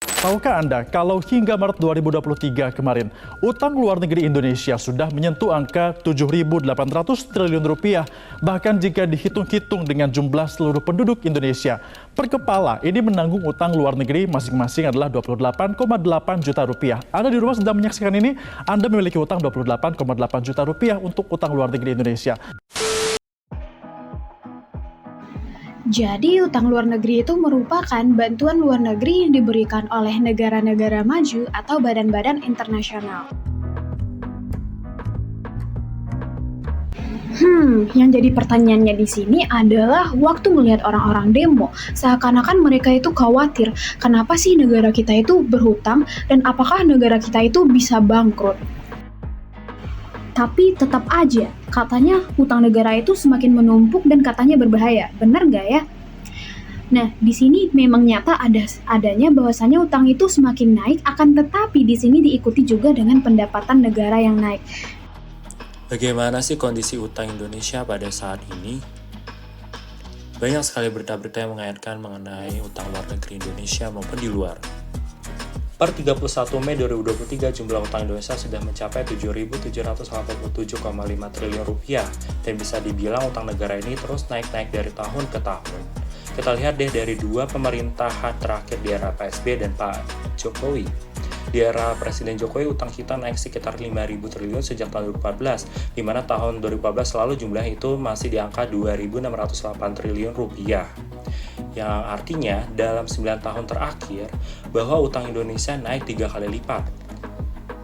Tahukah Anda kalau hingga Maret 2023 kemarin, utang luar negeri Indonesia sudah menyentuh angka 7.800 triliun rupiah. Bahkan jika dihitung-hitung dengan jumlah seluruh penduduk Indonesia, per kepala ini menanggung utang luar negeri masing-masing adalah 28,8 juta rupiah. Anda di rumah sedang menyaksikan ini, Anda memiliki utang 28,8 juta rupiah untuk utang luar negeri Indonesia. Jadi, utang luar negeri itu merupakan bantuan luar negeri yang diberikan oleh negara-negara maju atau badan-badan internasional. Yang jadi pertanyaannya di sini adalah waktu melihat orang-orang demo, seakan-akan mereka itu khawatir, kenapa sih negara kita itu berhutang dan apakah negara kita itu bisa bangkrut? Tapi tetap aja, katanya hutang negara itu semakin menumpuk dan katanya berbahaya. Benar nggak ya? Nah, di sini memang nyata adanya bahwasanya utang itu semakin naik, akan tetapi di sini diikuti juga dengan pendapatan negara yang naik. Bagaimana sih kondisi utang Indonesia pada saat ini? Banyak sekali berita-berita yang mengaitkan mengenai utang luar negeri Indonesia maupun di luar. Per 31 Mei 2023, jumlah utang Indonesia sudah mencapai 7.787,5 triliun rupiah dan bisa dibilang utang negara ini terus naik-naik dari tahun ke tahun. Kita lihat deh dari dua pemerintahan terakhir di era PSB dan Pak Jokowi. Di era Presiden Jokowi, utang kita naik sekitar 5.000 triliun sejak tahun 2014, di mana tahun 2014 lalu jumlah itu masih di angka 2.608 triliun rupiah. Yang artinya dalam 9 tahun terakhir bahwa utang Indonesia naik 3 kali lipat.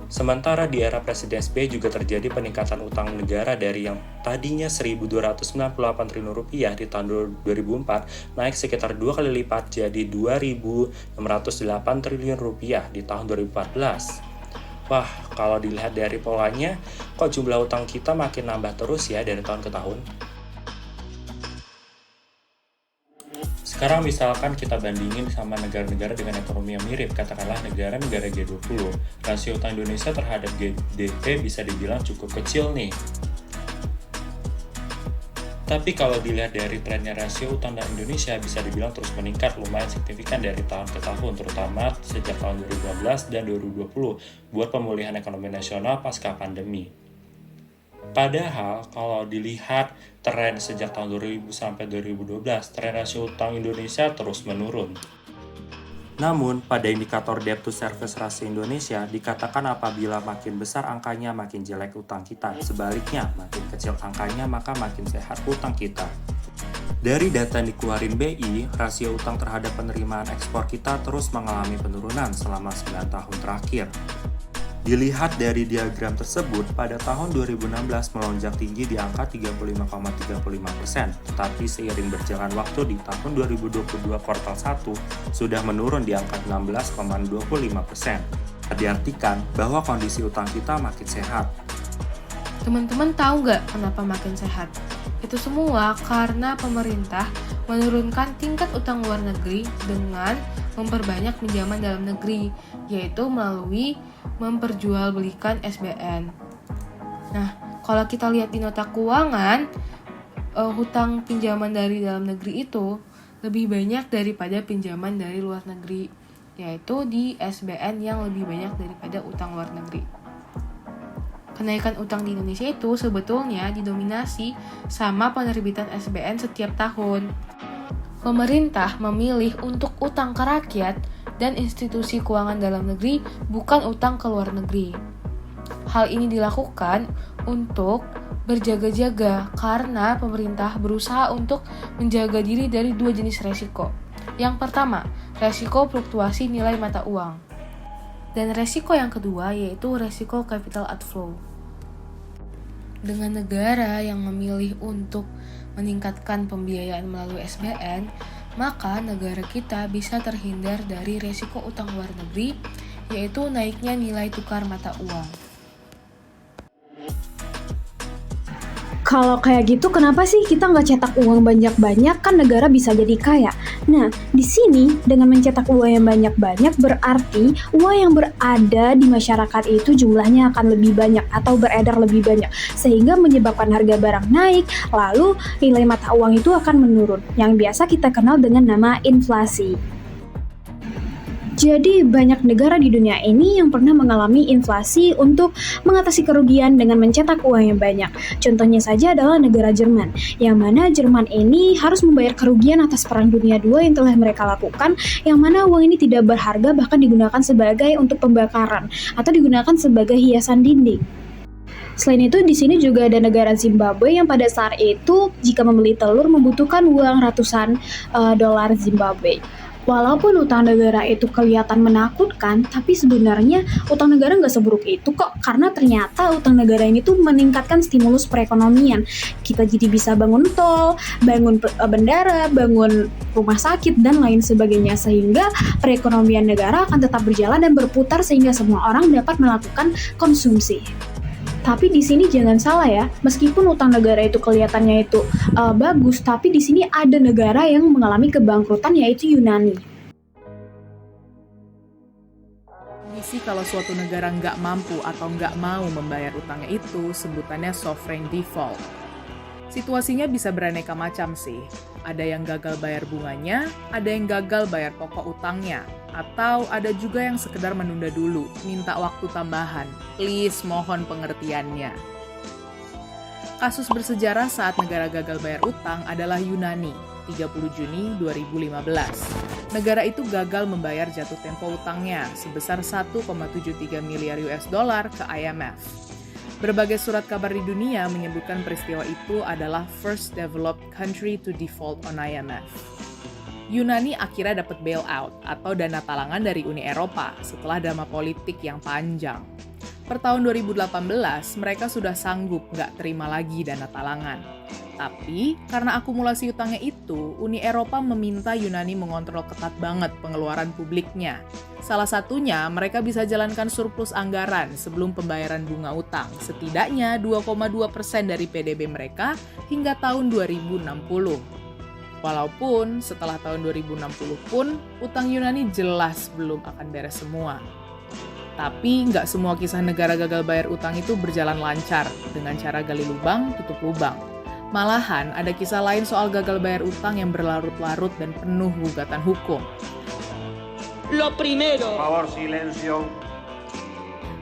Sementara di era Presiden SBY juga terjadi peningkatan utang negara dari yang tadinya 1.298 triliun rupiah di tahun 2004 naik sekitar 2 kali lipat jadi 2.608 triliun rupiah di tahun 2014. Wah, kalau dilihat dari polanya, kok jumlah utang kita makin nambah terus ya dari tahun ke tahun? Sekarang misalkan kita bandingin sama negara-negara dengan ekonomi yang mirip, katakanlah negara-negara G20, rasio utang Indonesia terhadap GDP bisa dibilang cukup kecil nih. Tapi kalau dilihat dari trennya rasio utang dan Indonesia bisa dibilang terus meningkat lumayan signifikan dari tahun ke tahun, terutama sejak tahun 2015 dan 2020 buat pemulihan ekonomi nasional pasca pandemi. Padahal kalau dilihat tren sejak tahun 2000 sampai 2012, tren rasio utang Indonesia terus menurun. Namun, pada indikator debt to service ratio Indonesia dikatakan apabila makin besar angkanya makin jelek utang kita. Sebaliknya, makin kecil angkanya maka makin sehat utang kita. Dari data yang dikeluarin BI, rasio utang terhadap penerimaan ekspor kita terus mengalami penurunan selama 9 tahun terakhir. Dilihat dari diagram tersebut, pada tahun 2016 melonjak tinggi di angka 35,35%, tetapi seiring berjalan waktu di tahun 2022 kuartal 1 sudah menurun di angka 16,25%. Diartikan bahwa kondisi utang kita makin sehat. Teman-teman tahu nggak kenapa makin sehat? Itu semua karena pemerintah menurunkan tingkat utang luar negeri dengan memperbanyak pinjaman dalam negeri, yaitu melalui memperjualbelikan SBN. Nah, kalau kita lihat di nota keuangan, hutang pinjaman dari dalam negeri itu lebih banyak daripada pinjaman dari luar negeri, yaitu di SBN yang lebih banyak daripada utang luar negeri. Kenaikan utang di Indonesia itu sebetulnya didominasi sama penerbitan SBN setiap tahun. Pemerintah memilih untuk utang ke rakyat dan institusi keuangan dalam negeri, bukan utang ke luar negeri. Hal ini dilakukan untuk berjaga-jaga karena pemerintah berusaha untuk menjaga diri dari dua jenis resiko. Yang pertama, resiko fluktuasi nilai mata uang. Dan resiko yang kedua yaitu resiko capital outflow. Dengan negara yang memilih untuk meningkatkan pembiayaan melalui SBN, maka negara kita bisa terhindar dari resiko utang luar negeri, yaitu naiknya nilai tukar mata uang. Kalau kayak gitu, kenapa sih kita nggak cetak uang banyak-banyak, kan negara bisa jadi kaya? Nah, di sini dengan mencetak uang yang banyak-banyak berarti uang yang berada di masyarakat itu jumlahnya akan lebih banyak atau beredar lebih banyak, sehingga menyebabkan harga barang naik, lalu nilai mata uang itu akan menurun, yang biasa kita kenal dengan nama inflasi. Jadi banyak negara di dunia ini yang pernah mengalami inflasi untuk mengatasi kerugian dengan mencetak uang yang banyak. Contohnya saja adalah negara Jerman, yang mana Jerman ini harus membayar kerugian atas Perang Dunia II yang telah mereka lakukan, yang mana uang ini tidak berharga bahkan digunakan sebagai untuk pembakaran atau digunakan sebagai hiasan dinding. Selain itu, di sini juga ada negara Zimbabwe yang pada saat itu jika membeli telur membutuhkan uang ratusan dolar Zimbabwe. Walaupun utang negara itu kelihatan menakutkan, tapi sebenarnya utang negara nggak seburuk itu kok, karena ternyata utang negara ini tuh meningkatkan stimulus perekonomian. Kita jadi bisa bangun tol, bangun bandara, bangun rumah sakit, dan lain sebagainya, sehingga perekonomian negara akan tetap berjalan dan berputar sehingga semua orang dapat melakukan konsumsi. Tapi di sini jangan salah ya, meskipun utang negara itu kelihatannya itu bagus, tapi di sini ada negara yang mengalami kebangkrutan yaitu Yunani. Kondisi kalau suatu negara nggak mampu atau nggak mau membayar utangnya itu sebutannya sovereign default. Situasinya bisa beraneka macam sih. Ada yang gagal bayar bunganya, ada yang gagal bayar pokok utangnya, atau ada juga yang sekedar menunda dulu, minta waktu tambahan. Please, mohon pengertiannya. Kasus bersejarah saat negara gagal bayar utang adalah Yunani, 30 Juni 2015. Negara itu gagal membayar jatuh tempo utangnya sebesar 1,73 miliar US dollar ke IMF. Berbagai surat kabar di dunia menyebutkan peristiwa itu adalah first developed country to default on IMF. Yunani akhirnya dapat bailout atau dana talangan dari Uni Eropa setelah drama politik yang panjang. Per tahun 2018, mereka sudah sanggup nggak terima lagi dana talangan. Tapi, karena akumulasi utangnya itu, Uni Eropa meminta Yunani mengontrol ketat banget pengeluaran publiknya. Salah satunya, mereka bisa jalankan surplus anggaran sebelum pembayaran bunga utang, setidaknya 2,2% dari PDB mereka hingga tahun 2060. Walaupun setelah tahun 2060 pun, utang Yunani jelas belum akan beres semua. Tapi nggak semua kisah negara gagal bayar utang itu berjalan lancar dengan cara gali lubang, tutup lubang. Malahan ada kisah lain soal gagal bayar utang yang berlarut-larut dan penuh gugatan hukum. Lo primero. Por favor, silencio.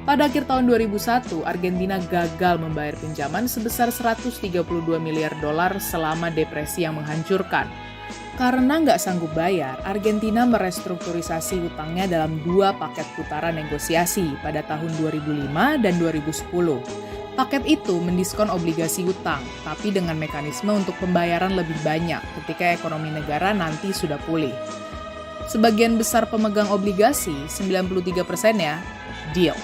Pada akhir tahun 2001, Argentina gagal membayar pinjaman sebesar 132 miliar dolar selama depresi yang menghancurkan. Karena nggak sanggup bayar, Argentina merestrukturisasi utangnya dalam 2 paket putaran negosiasi pada tahun 2005 dan 2010. Paket itu mendiskon obligasi utang, tapi dengan mekanisme untuk pembayaran lebih banyak ketika ekonomi negara nanti sudah pulih. Sebagian besar pemegang obligasi, 93%-nya, deal.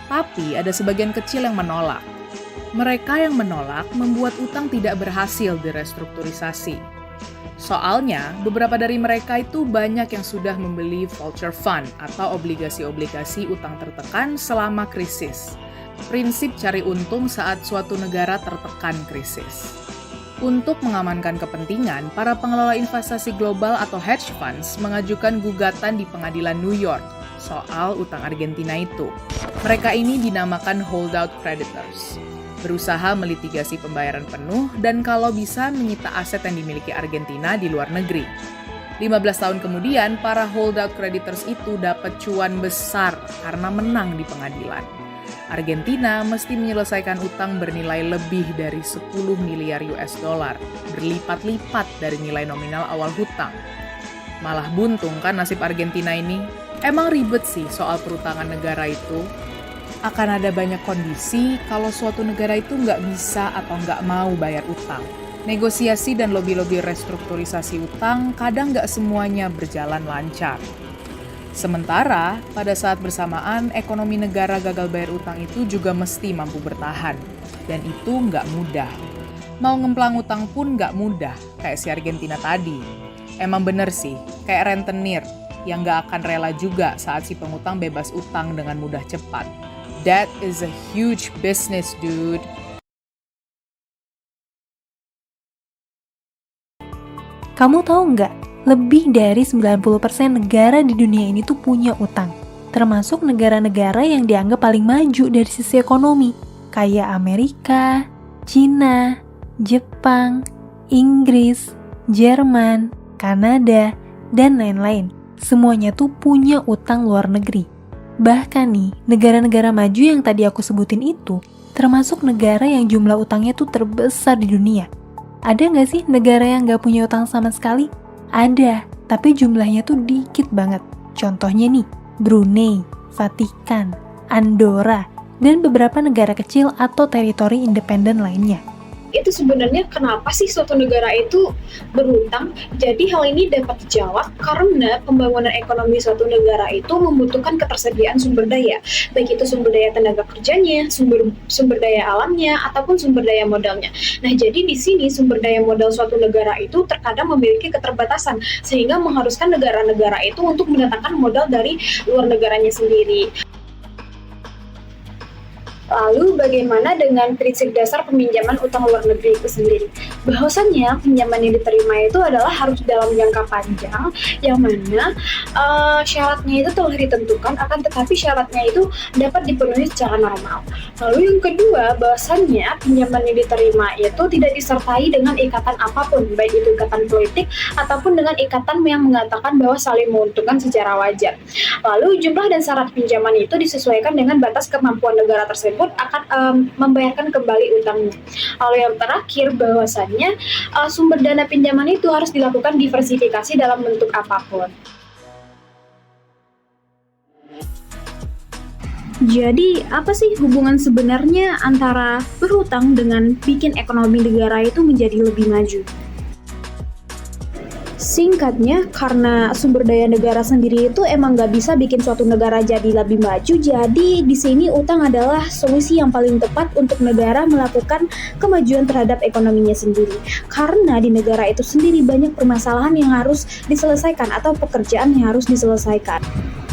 Tapi ada sebagian kecil yang menolak. Mereka yang menolak membuat utang tidak berhasil direstrukturisasi. Soalnya, beberapa dari mereka itu banyak yang sudah membeli vulture fund atau obligasi-obligasi utang tertekan selama krisis. Prinsip cari untung saat suatu negara tertekan krisis. Untuk mengamankan kepentingan, para pengelola investasi global atau hedge funds mengajukan gugatan di pengadilan New York soal utang Argentina itu. Mereka ini dinamakan holdout creditors. Berusaha melitigasi pembayaran penuh dan kalau bisa menyita aset yang dimiliki Argentina di luar negeri. 15 tahun kemudian, para holdout creditors itu dapat cuan besar karena menang di pengadilan. Argentina mesti menyelesaikan utang bernilai lebih dari 10 miliar US dollar, berlipat-lipat dari nilai nominal awal hutang. Malah buntung kan nasib Argentina ini? Emang ribet sih soal perutangan negara itu. Akan ada banyak kondisi kalau suatu negara itu nggak bisa atau nggak mau bayar utang. Negosiasi dan lobi-lobi restrukturisasi utang kadang nggak semuanya berjalan lancar. Sementara, pada saat bersamaan, ekonomi negara gagal bayar utang itu juga mesti mampu bertahan. Dan itu nggak mudah. Mau ngemplang utang pun nggak mudah, kayak si Argentina tadi. Emang bener sih, kayak rentenir, yang nggak akan rela juga saat si pengutang bebas utang dengan mudah cepat. That is a huge business, dude. Kamu tahu nggak? Lebih dari 90% negara di dunia ini tuh punya utang. Termasuk negara-negara yang dianggap paling maju dari sisi ekonomi. Kayak Amerika, Cina, Jepang, Inggris, Jerman, Kanada, dan lain-lain. semuanya tuh punya utang luar negeri. Bahkan nih, negara-negara maju yang tadi aku sebutin itu, termasuk negara yang jumlah utangnya tuh terbesar di dunia. Ada nggak sih negara yang nggak punya utang sama sekali? Ada, tapi jumlahnya tuh dikit banget. Contohnya nih, Brunei, Vatikan, Andorra, dan beberapa negara kecil atau teritori independen lainnya. Itu sebenarnya kenapa sih suatu negara itu berhutang? Jadi hal ini dapat dijawab karena pembangunan ekonomi suatu negara itu membutuhkan ketersediaan sumber daya, baik itu sumber daya tenaga kerjanya, sumber daya alamnya, ataupun sumber daya modalnya. Nah, jadi di sini sumber daya modal suatu negara itu terkadang memiliki keterbatasan, sehingga mengharuskan negara-negara itu untuk mendatangkan modal dari luar negaranya sendiri. Lalu bagaimana dengan prinsip dasar peminjaman utang luar negeri itu sendiri? Bahwasannya pinjaman yang diterima itu adalah harus dalam jangka panjang, yang mana syaratnya itu telah ditentukan, akan tetapi syaratnya itu dapat dipenuhi secara normal. Lalu yang kedua, bahwasannya pinjaman yang diterima itu tidak disertai dengan ikatan apapun, baik itu ikatan politik ataupun dengan ikatan yang mengatakan bahwa saling menguntungkan secara wajar. Lalu jumlah dan syarat pinjaman itu disesuaikan dengan batas kemampuan negara tersebut akan membayarkan kembali utangnya. Lalu yang terakhir, bahwasannya sumber dana pinjaman itu harus dilakukan diversifikasi dalam bentuk apapun. Jadi, apa sih hubungan sebenarnya antara berhutang dengan bikin ekonomi negara itu menjadi lebih maju? Singkatnya, karena sumber daya negara sendiri itu emang nggak bisa bikin suatu negara jadi lebih maju, jadi di sini utang adalah solusi yang paling tepat untuk negara melakukan kemajuan terhadap ekonominya sendiri. Karena di negara itu sendiri banyak permasalahan yang harus diselesaikan atau pekerjaan yang harus diselesaikan.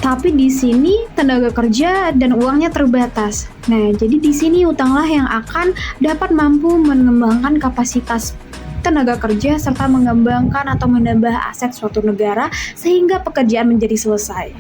Tapi di sini tenaga kerja dan uangnya terbatas. Nah, jadi di sini utanglah yang akan dapat mampu mengembangkan kapasitas tenaga kerja serta mengembangkan atau menambah aset suatu negara sehingga pekerjaan menjadi selesai.